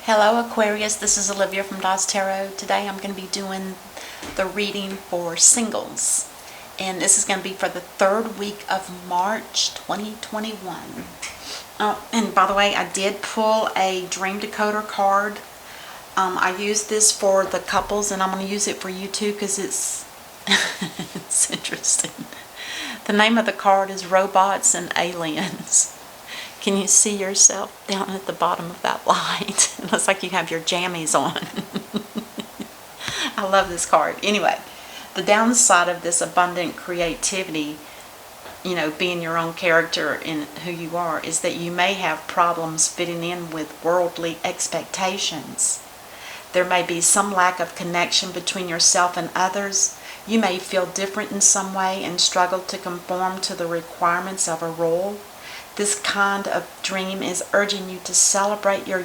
Hello Aquarius, this is Olivia from Dawes Tarot. Today I'm going to be doing the reading for singles. And this is going to be for the third week of March 2021. Oh, and by the way, I did pull a Dream Decoder card. I used this for the couples and I'm going to use it for you too because it's, it's interesting. The name of the card is Robots and Aliens. Can you see yourself down at the bottom of that light? It looks like you have your jammies on. I love this card. Anyway, the downside of this abundant creativity, being your own character and who you are, is that you may have problems fitting in with worldly expectations. There may be some lack of connection between yourself and others. You may feel different in some way and struggle to conform to the requirements of a role. This kind of dream is urging you to celebrate your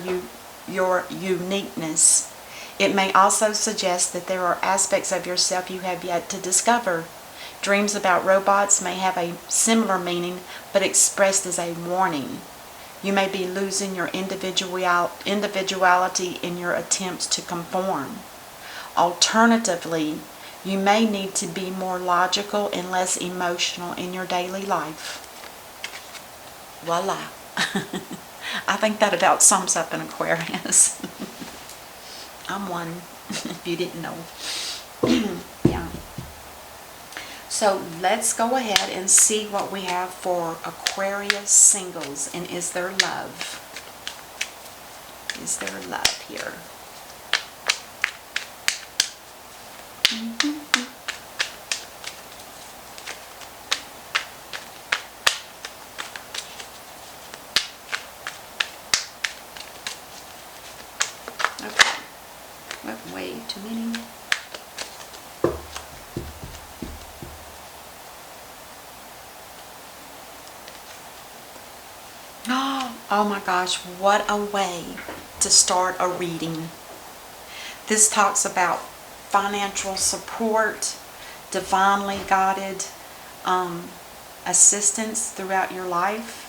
uniqueness. It may also suggest that there are aspects of yourself you have yet to discover. Dreams about robots may have a similar meaning, but expressed as a warning. You may be losing your individuality in your attempts to conform. Alternatively, you may need to be more logical and less emotional in your daily life. Voila. I think that about sums up an Aquarius. I'm one, if you didn't know. Yeah. So let's go ahead and see what we have for Aquarius singles. And is there love? Is there love here? Okay, went way too many. Oh my gosh, what a way to start a reading. This talks about financial support, divinely guided assistance throughout your life.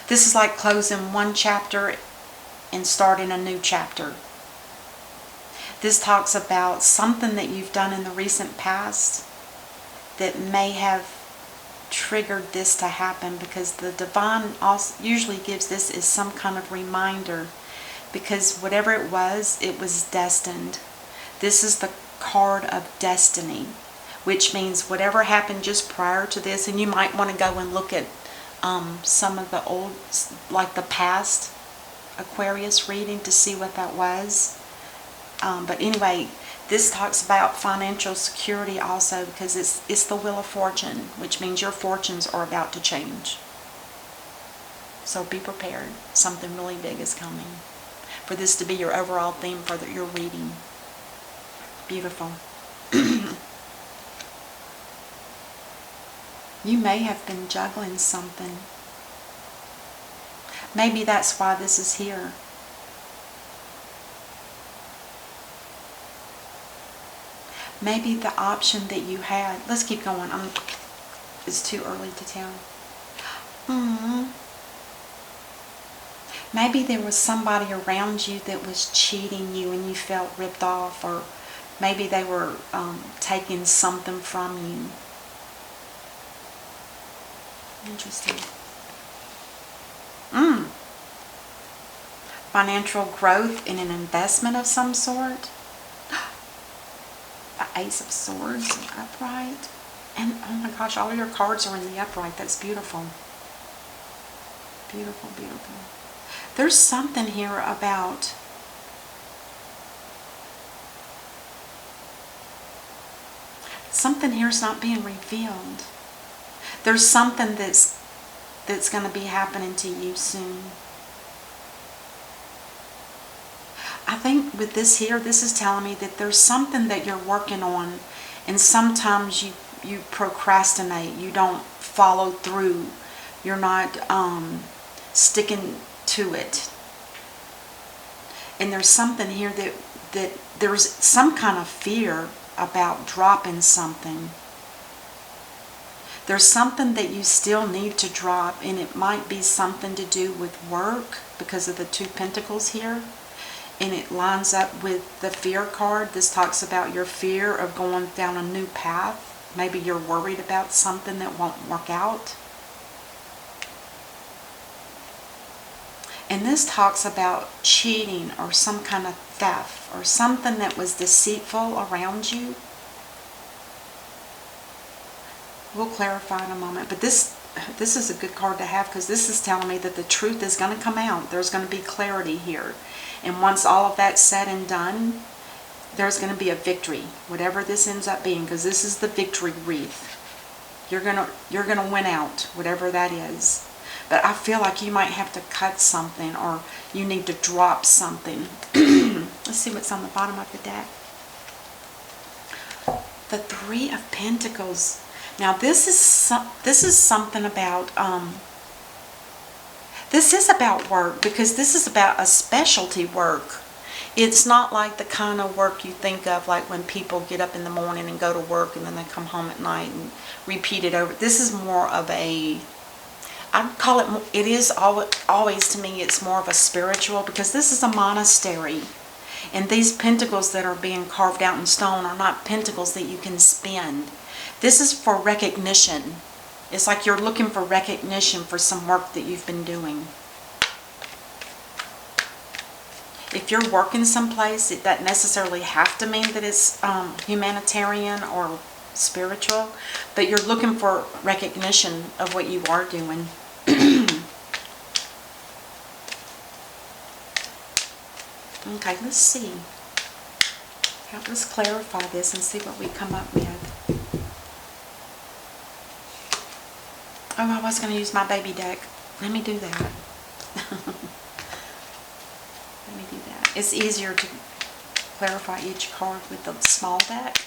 This is like closing one chapter and starting a new chapter. This talks about something that you've done in the recent past that may have triggered this to happen, because the divine also usually gives this as some kind of reminder, because whatever it was destined. This is the card of destiny, which means whatever happened just prior to this, and you might want to go and look at some of the old, like the past Aquarius reading to see what that was. But anyway, this talks about financial security also, because it's the Wheel of Fortune, which means your fortunes are about to change. So be prepared. Something really big is coming. For this to be your overall theme for your reading. Beautiful. You may have been juggling something. Maybe that's why this is here. Maybe the option that you had, let's keep going. It's too early to tell. Maybe there was somebody around you that was cheating you and you felt ripped off, or maybe they were taking something from you. Interesting. Financial growth in an investment of some sort. The Ace of Swords, upright. And oh my gosh, all your cards are in the upright. That's beautiful. Beautiful, beautiful. There's something here about something here's not being revealed. There's something that's going to be happening to you soon. I think with this here, this is telling me that there's something that you're working on, and sometimes you procrastinate. You don't follow through. You're not sticking to it. And there's something here that there's some kind of fear about dropping something. There's something that you still need to drop, and it might be something to do with work because of the 2 Pentacles here. And it lines up with the fear card. This talks about your fear of going down a new path. Maybe you're worried about something that won't work out. And this talks about cheating or some kind of theft or something that was deceitful around you. We'll clarify in a moment. But this is a good card to have, because this is telling me that the truth is going to come out. There's going to be clarity here. And once all of that's said and done, there's going to be a victory, whatever this ends up being, because this is the victory wreath. You're gonna win out, whatever that is. But I feel like you might have to cut something, or you need to drop something. Let's see what's on the bottom of the deck. The 3 of Pentacles. Now this is something about this is about work, because this is about a specialty work. It's not like the kind of work you think of, like when people get up in the morning and go to work and then they come home at night and repeat it over. This is more of a, I'd call it, it is always to me, it's more of a spiritual, because this is a monastery. And these pentacles that are being carved out in stone are not pentacles that you can spend. This is for recognition. It's like you're looking for recognition for some work that you've been doing. If you're working someplace, it doesn't necessarily have to mean that it's humanitarian or spiritual, but you're looking for recognition of what you are doing. Okay, let's see. Let's clarify this and see what we come up with. Oh, I was going to use my baby deck. Let me do that. Let me do that. It's easier to clarify each card with the small deck.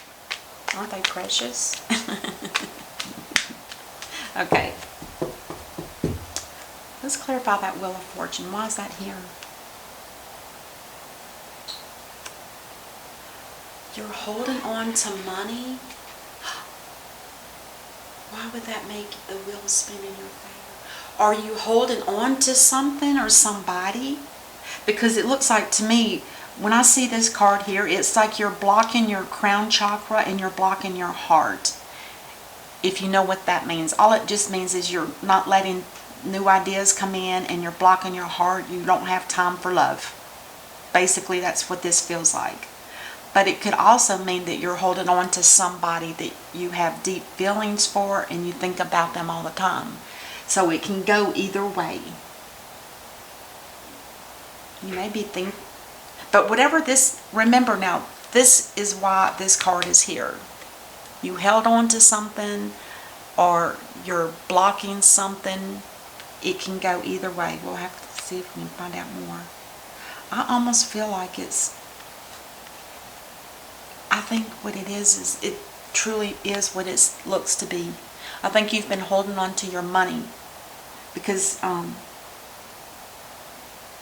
Aren't they precious? Okay. Let's clarify that Wheel of Fortune. Why is that here? You're holding on to money. Why would that make the wheel spin in your favor? Are you holding on to something or somebody? Because it looks like to me, when I see this card here, it's like you're blocking your crown chakra and you're blocking your heart. If you know what that means. All it just means is you're not letting new ideas come in, and you're blocking your heart. You don't have time for love. Basically, that's what this feels like. But it could also mean that you're holding on to somebody that you have deep feelings for and you think about them all the time. So it can go either way. You may be thinking, but whatever this, remember now, this is why this card is here. You held on to something, or you're blocking something. It can go either way. We'll have to see if we can find out more. I almost feel like it's, I think what it is it truly is what it looks to be. I think you've been holding on to your money because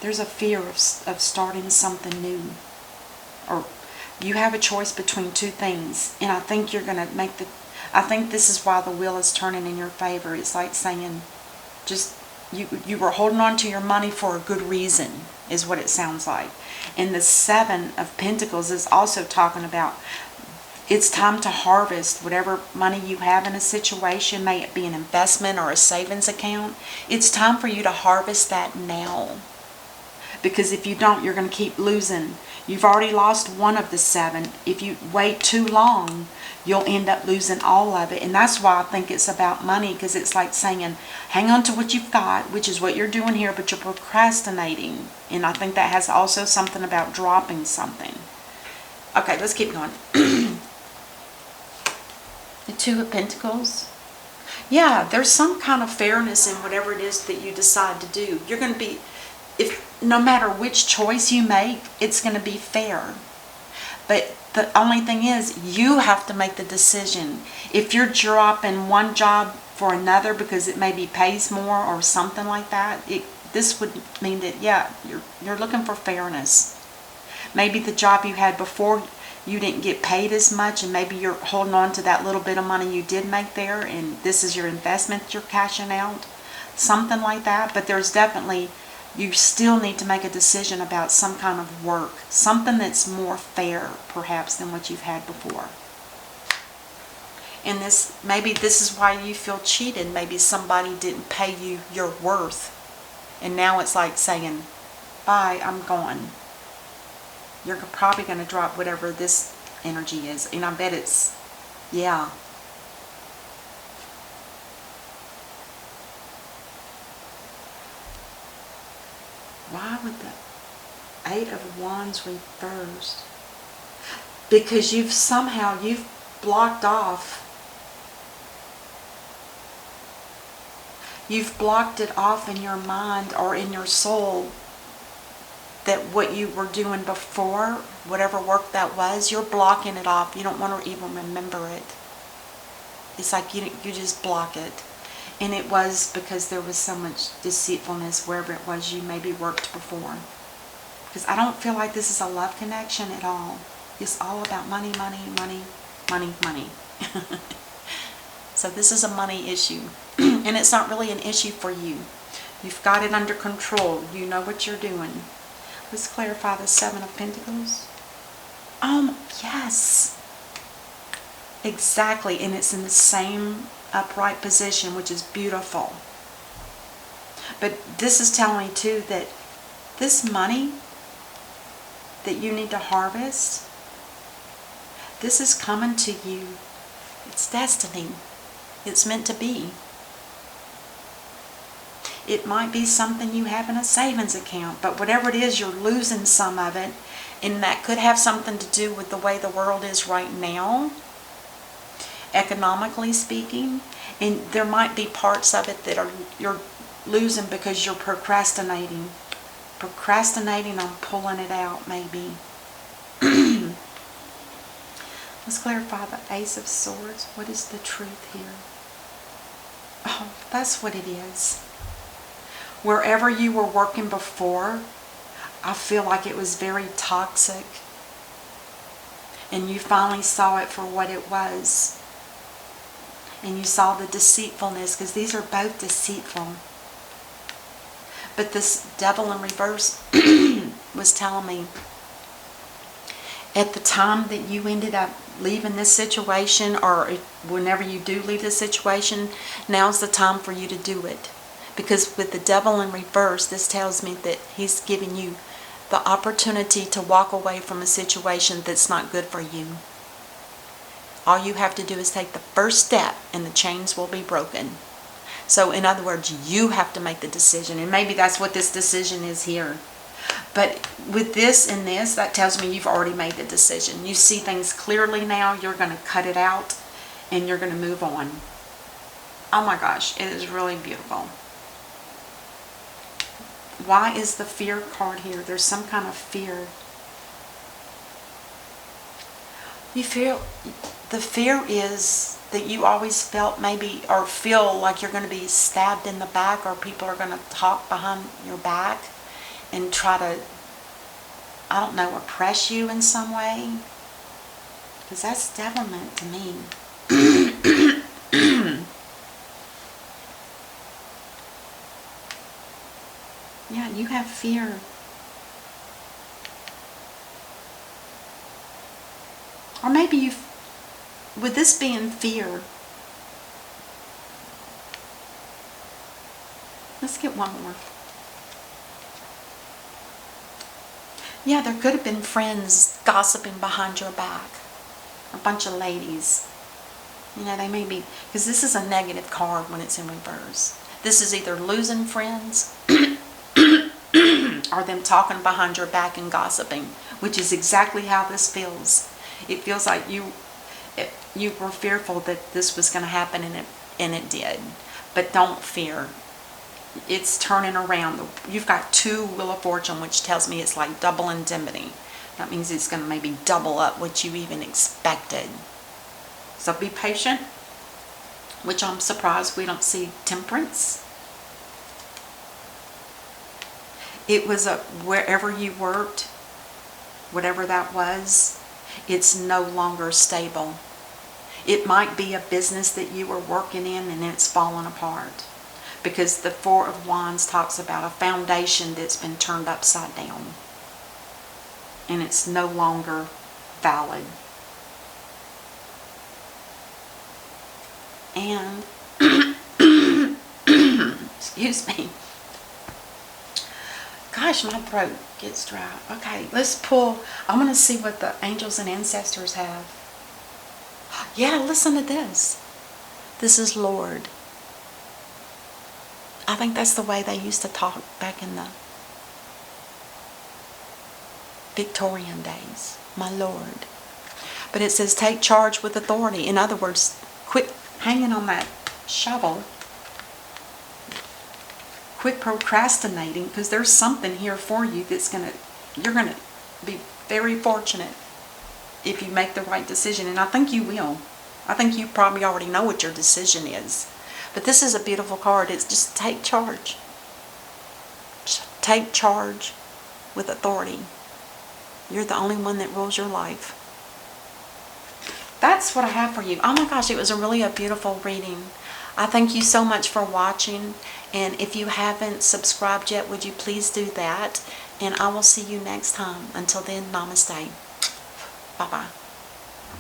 there's a fear of starting something new. Or you have a choice between 2 things, and I think you're going to make I think this is why the wheel is turning in your favor. It's like saying, just, you were holding on to your money for a good reason, is what it sounds like. And the 7 of Pentacles is also talking about it's time to harvest whatever money you have in a situation, may it be an investment or a savings account. It's time for you to harvest that now. Because if you don't, you're going to keep losing. You've already lost 1 of the 7. If you wait too long, you'll end up losing all of it. And that's why I think it's about money, because it's like saying, hang on to what you've got, which is what you're doing here, but you're procrastinating. And I think that has also something about dropping something. Okay, let's keep going. The 2 of Pentacles. Yeah, there's some kind of fairness in whatever it is that you decide to do. You're going to be, no matter which choice you make, it's going to be fair. But the only thing is, you have to make the decision. If you're dropping one job for another because it maybe pays more or something like that, this would mean that, yeah, you're looking for fairness. Maybe the job you had before, you didn't get paid as much, and maybe you're holding on to that little bit of money you did make there, and this is your investment you're cashing out. Something like that. But there's definitely, you still need to make a decision about some kind of work. Something that's more fair, perhaps, than what you've had before. And this, maybe this is why you feel cheated. Maybe somebody didn't pay you your worth. And now it's like saying, bye, I'm gone. You're probably going to drop whatever this energy is. And I bet it's, yeah. Why would the Eight of Wands reversed? Because you've blocked off. You've blocked it off in your mind or in your soul that what you were doing before, whatever work that was, you're blocking it off. You don't want to even remember it. It's like you just block it. And it was because there was so much deceitfulness wherever it was you maybe worked before. Because I don't feel like this is a love connection at all. It's all about money, money, money, money, money. So this is a money issue. And it's not really an issue for you. You've got it under control. You know what you're doing. Let's clarify the Seven of Pentacles. Yes. Exactly. And it's in the same upright position, which is beautiful. But this is telling me too that this money that you need to harvest, this is coming to you. It's destiny. It's meant to be. It might be something you have in a savings account, but whatever it is, you're losing some of it, and that could have something to do with the way the world is right now, economically speaking. And there might be parts of it that you're losing because you're procrastinating on pulling it out, maybe. Let's clarify the Ace of Swords. What is the truth here? Oh, that's what it is. Wherever you were working before, I feel like it was very toxic. And you finally saw it for what it was. And you saw the deceitfulness, because these are both deceitful. But this Devil in reverse was telling me, at the time that you ended up leaving this situation, or whenever you do leave this situation, now's the time for you to do it. Because with the Devil in reverse, this tells me that he's giving you the opportunity to walk away from a situation that's not good for you. All you have to do is take the first step and the chains will be broken. So in other words, you have to make the decision. And maybe that's what this decision is here. But with this and this, that tells me you've already made the decision. You see things clearly now. You're going to cut it out and you're going to move on. Oh my gosh, it is really beautiful. Why is the fear card here? There's some kind of fear. You feel, the fear is that you always felt maybe, or feel like you're going to be stabbed in the back, or people are going to talk behind your back and try to, I don't know, oppress you in some way. Because that's devilment to me. Yeah, you have fear. Or maybe you, with this being fear, let's get one more. Yeah, there could have been friends gossiping behind your back. A bunch of ladies. You know, they may be, because this is a negative card when it's in reverse. This is either losing friends or them talking behind your back and gossiping, which is exactly how this feels. It feels like you were fearful that this was going to happen, and it did. But don't fear. It's turning around. You've got 2 Wheel of Fortune, which tells me it's like double indemnity. That means it's going to maybe double up what you even expected. So be patient, which I'm surprised we don't see Temperance. It was wherever you worked, whatever that was, It's no longer stable. It might be a business that you were working in and it's fallen apart. Because the Four of Wands talks about a foundation that's been turned upside down. And it's no longer valid. And, excuse me. Gosh, my throat gets dry. Okay, let's pull. I'm going to see what the angels and ancestors have. Yeah, listen to this. This is Lord. I think that's the way they used to talk back in the Victorian days. My Lord. But it says take charge with authority. In other words, quit hanging on that shovel. Quit procrastinating, because there's something here for you that's you're going to be very fortunate if you make the right decision. And I think you will. I think you probably already know what your decision is. But this is a beautiful card. It's just take charge. Just take charge with authority. You're the only one that rules your life. That's what I have for you. Oh my gosh, it was a beautiful reading. I thank you so much for watching. And if you haven't subscribed yet, would you please do that? And I will see you next time. Until then, namaste. Bye-bye.